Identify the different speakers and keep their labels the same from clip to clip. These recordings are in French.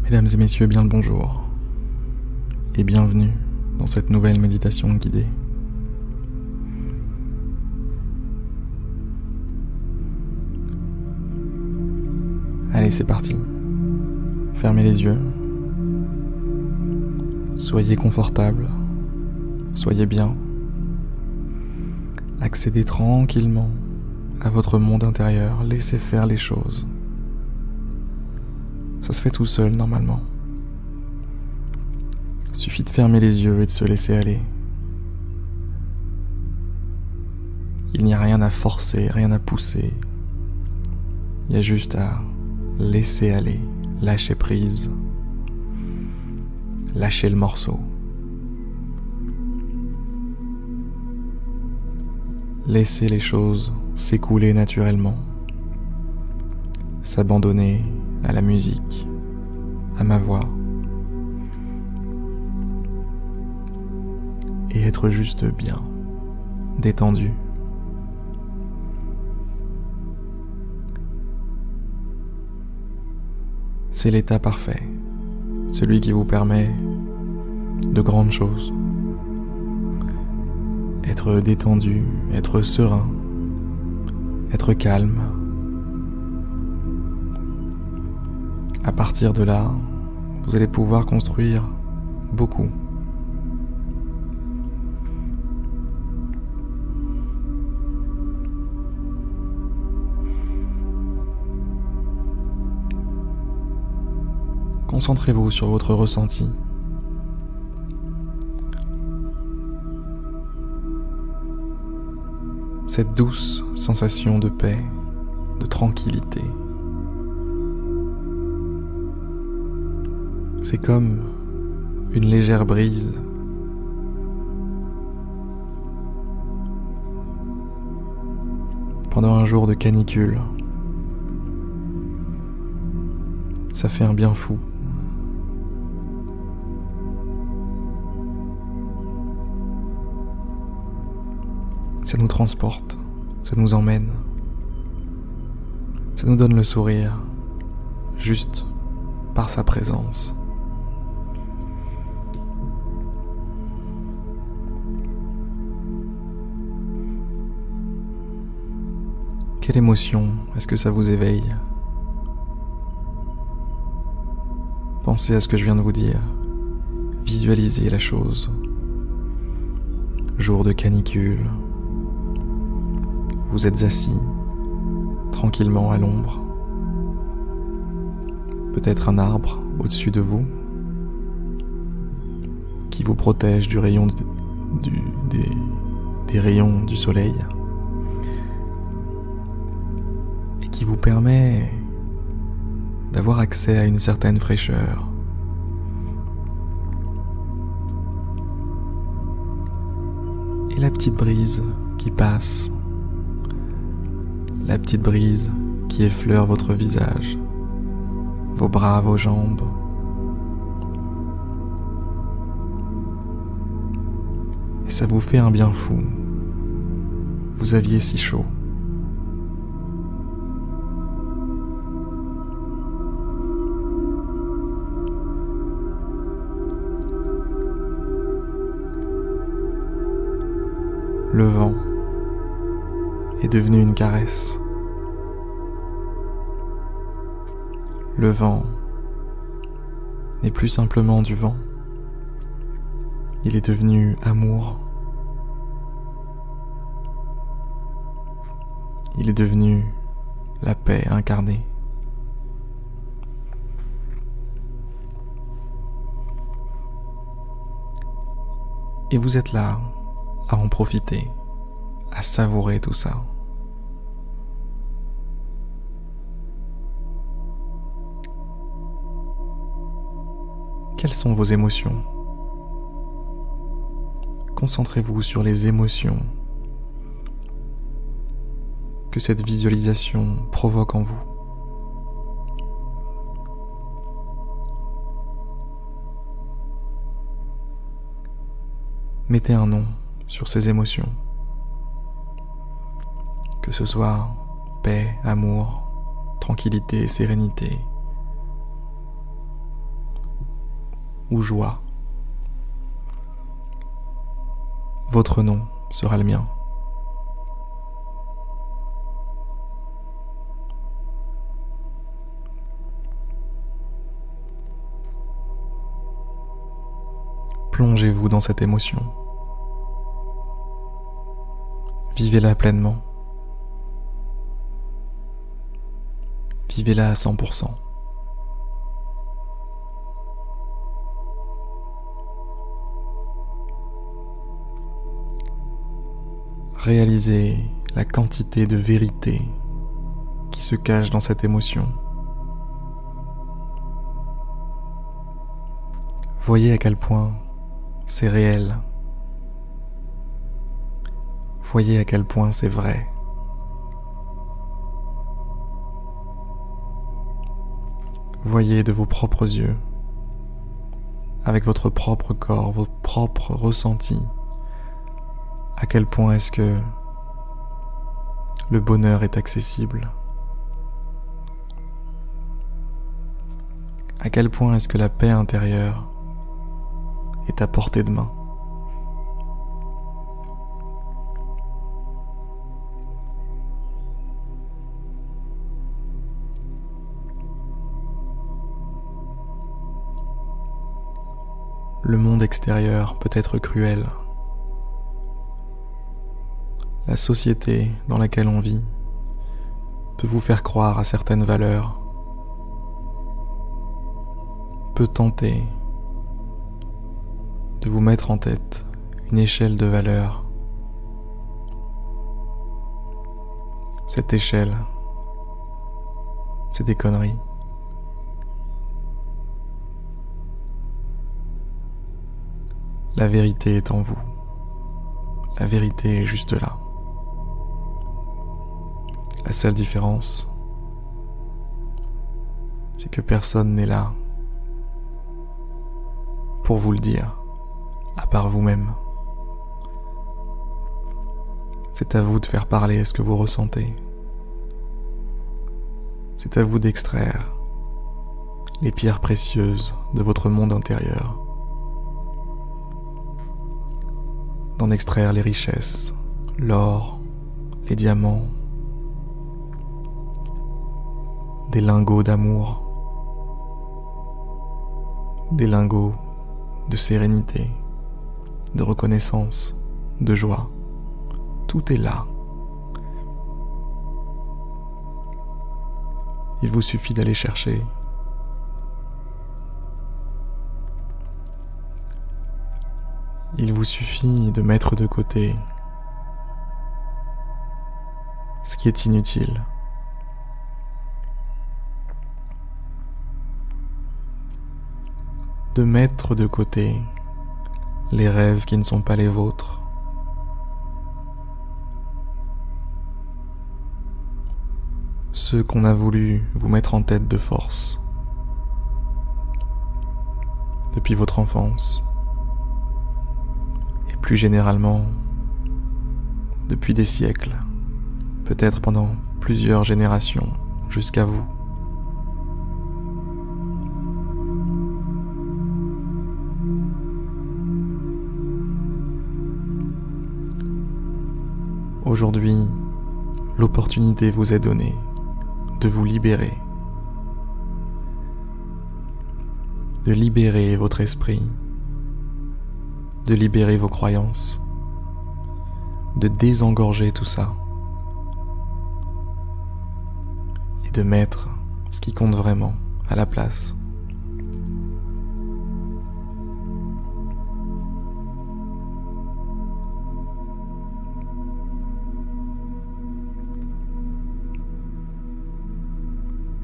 Speaker 1: Mesdames et messieurs, bien le bonjour et bienvenue dans cette nouvelle méditation guidée. Allez, c'est parti. Fermez les yeux. Soyez confortable. Soyez bien. Accédez tranquillement à votre monde intérieur. Laissez faire les choses. Ça se fait tout seul normalement. Suffit de fermer les yeux et de se laisser aller. Il n'y a rien à forcer, rien à pousser. Il y a juste à laisser aller, lâcher prise, lâcher le morceau. Laisser les choses s'écouler naturellement, s'abandonner à la musique, à ma voix, et être juste bien, détendu. C'est l'état parfait, celui qui vous permet de grandes choses. Être détendu, être serein, être calme. À partir de là, vous allez pouvoir construire beaucoup. Concentrez-vous sur votre ressenti. Cette douce sensation de paix, de tranquillité. C'est comme une légère brise. Pendant un jour de canicule. Ça fait un bien fou. Ça nous transporte, ça nous emmène, ça nous donne le sourire, juste par sa présence. Quelle émotion est-ce que ça vous éveille? Pensez à ce que je viens de vous dire, visualisez la chose. Jour de canicule. Vous êtes assis, tranquillement à l'ombre. Peut-être un arbre au-dessus de vous, qui vous protège du rayon des rayons du soleil, et qui vous permet d'avoir accès à une certaine fraîcheur. Et la petite brise qui passe, la petite brise qui effleure votre visage, vos bras, vos jambes. Et ça vous fait un bien fou. Vous aviez si chaud. Le vent est devenu une caresse. Le vent n'est plus simplement du vent. Il est devenu amour. Il est devenu la paix incarnée. Et vous êtes là à en profiter, à savourer tout ça. Quelles sont vos émotions? Concentrez-vous sur les émotions que cette visualisation provoque en vous. Mettez un nom sur ces émotions. Que ce soit paix, amour, tranquillité, sérénité, ou joie. Votre nom sera le mien. Plongez-vous dans cette émotion. Vivez-la pleinement. Vivez-la à 100%. Réalisez la quantité de vérité qui se cache dans cette émotion. Voyez à quel point c'est réel. Voyez à quel point c'est vrai. Voyez de vos propres yeux, avec votre propre corps, vos propres ressentis, à quel point est-ce que le bonheur est accessible. À quel point est-ce que la paix intérieure est à portée de main. Le monde extérieur peut être cruel. La société dans laquelle on vit peut vous faire croire à certaines valeurs, peut tenter de vous mettre en tête une échelle de valeurs. Cette échelle, c'est des conneries. La vérité est en vous. La vérité est juste là. La seule différence, c'est que personne n'est là pour vous le dire, à part vous-même. C'est à vous de faire parler ce que vous ressentez. C'est à vous d'extraire les pierres précieuses de votre monde intérieur, d'en extraire les richesses, l'or, les diamants, des lingots d'amour, des lingots de sérénité, de reconnaissance, de joie. Tout est là. Il vous suffit d'aller chercher. Il vous suffit de mettre de côté ce qui est inutile. De mettre de côté les rêves qui ne sont pas les vôtres. Ceux qu'on a voulu vous mettre en tête de force depuis votre enfance et plus généralement depuis des siècles, peut-être pendant plusieurs générations jusqu'à vous. Aujourd'hui, l'opportunité vous est donnée de vous libérer, de libérer votre esprit, de libérer vos croyances, de désengorger tout ça et de mettre ce qui compte vraiment à la place.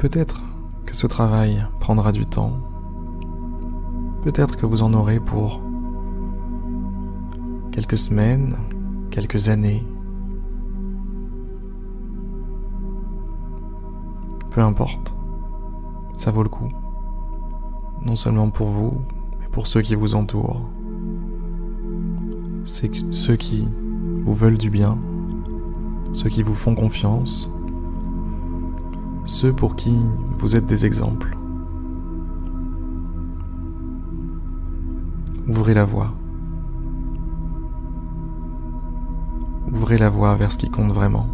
Speaker 1: Peut-être que ce travail prendra du temps. Peut-être que vous en aurez pour quelques semaines, quelques années. Peu importe, ça vaut le coup. Non seulement pour vous, mais pour ceux qui vous entourent. C'est ceux qui vous veulent du bien, ceux qui vous font confiance, ceux pour qui vous êtes des exemples. Ouvrez la voie. Ouvrez la voie vers ce qui compte vraiment.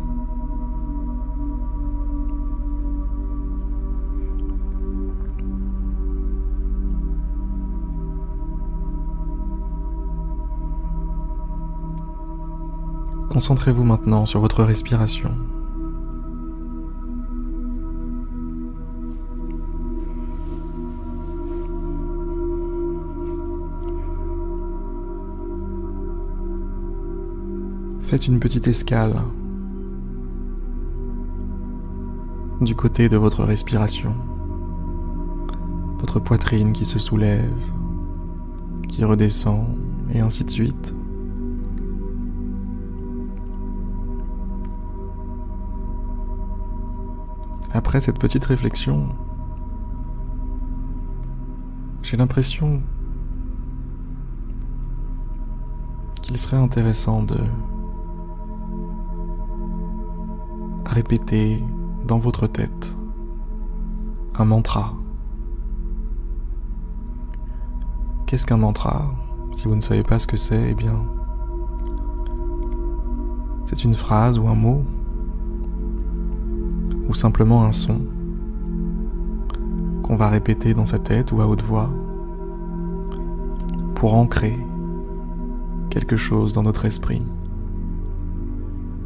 Speaker 1: Concentrez-vous maintenant sur votre respiration. Faites une petite escale du côté de votre respiration, votre poitrine qui se soulève, qui redescend, et ainsi de suite. Après cette petite réflexion, j'ai l'impression qu'il serait intéressant de répéter dans votre tête un mantra. Qu'est-ce qu'un mantra? Si vous ne savez pas ce que c'est, eh bien, c'est une phrase ou un mot, ou simplement un son qu'on va répéter dans sa tête ou à haute voix pour ancrer quelque chose dans notre esprit,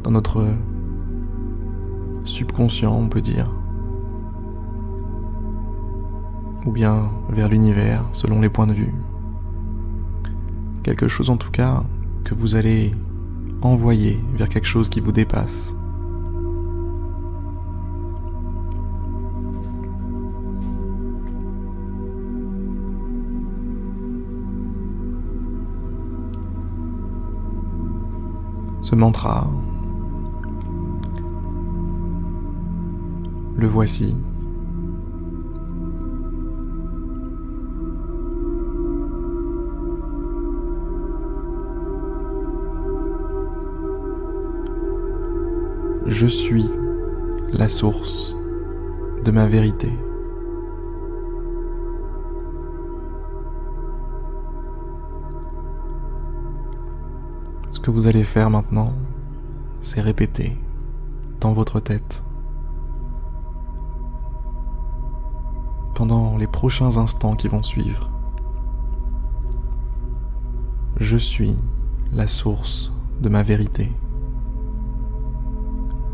Speaker 1: dans notre subconscient, on peut dire, ou bien vers l'univers selon les points de vue. Quelque chose en tout cas que vous allez envoyer vers quelque chose qui vous dépasse. Ce mantra, le voici. Je suis la source de ma vérité. Ce que vous allez faire maintenant, c'est répéter dans votre tête pendant les prochains instants qui vont suivre. Je suis la source de ma vérité.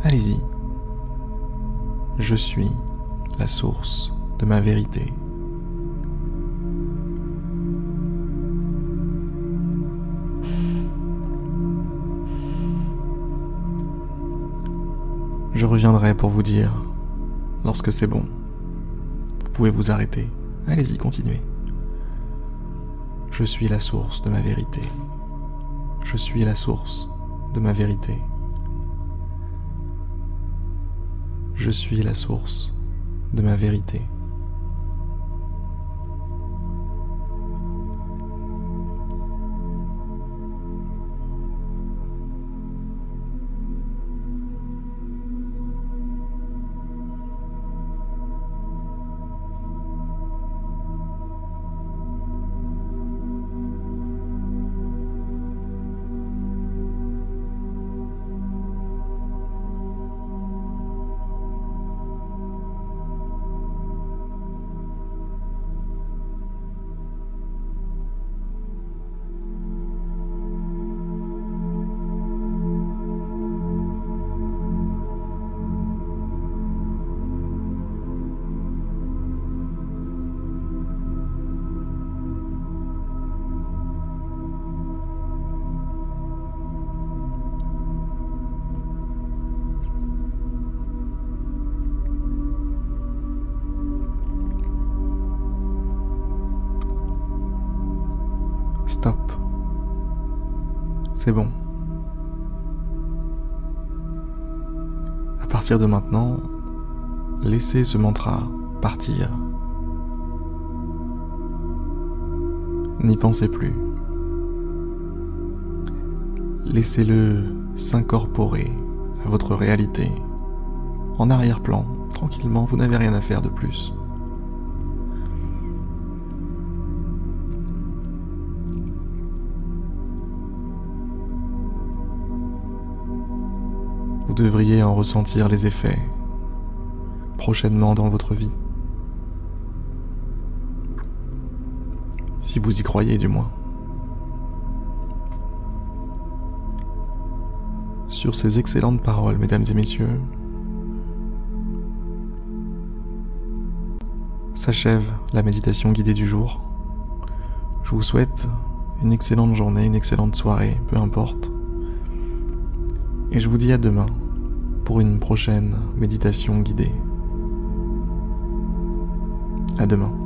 Speaker 1: Allez-y. Je suis la source de ma vérité. Je reviendrai pour vous dire lorsque c'est bon. Vous pouvez vous arrêter. Allez-y, continuez. Je suis la source de ma vérité. Je suis la source de ma vérité. Je suis la source de ma vérité. Stop. C'est bon. À partir de maintenant, laissez ce mantra partir. N'y pensez plus. Laissez-le s'incorporer à votre réalité, en arrière-plan, tranquillement, vous n'avez rien à faire de plus. Vous devriez en ressentir les effets prochainement dans votre vie. Si vous y croyez du moins. Sur ces excellentes paroles, mesdames et messieurs, s'achève la méditation guidée du jour. Je vous souhaite une excellente journée, une excellente soirée, peu importe. Et je vous dis à demain pour une prochaine méditation guidée. À demain.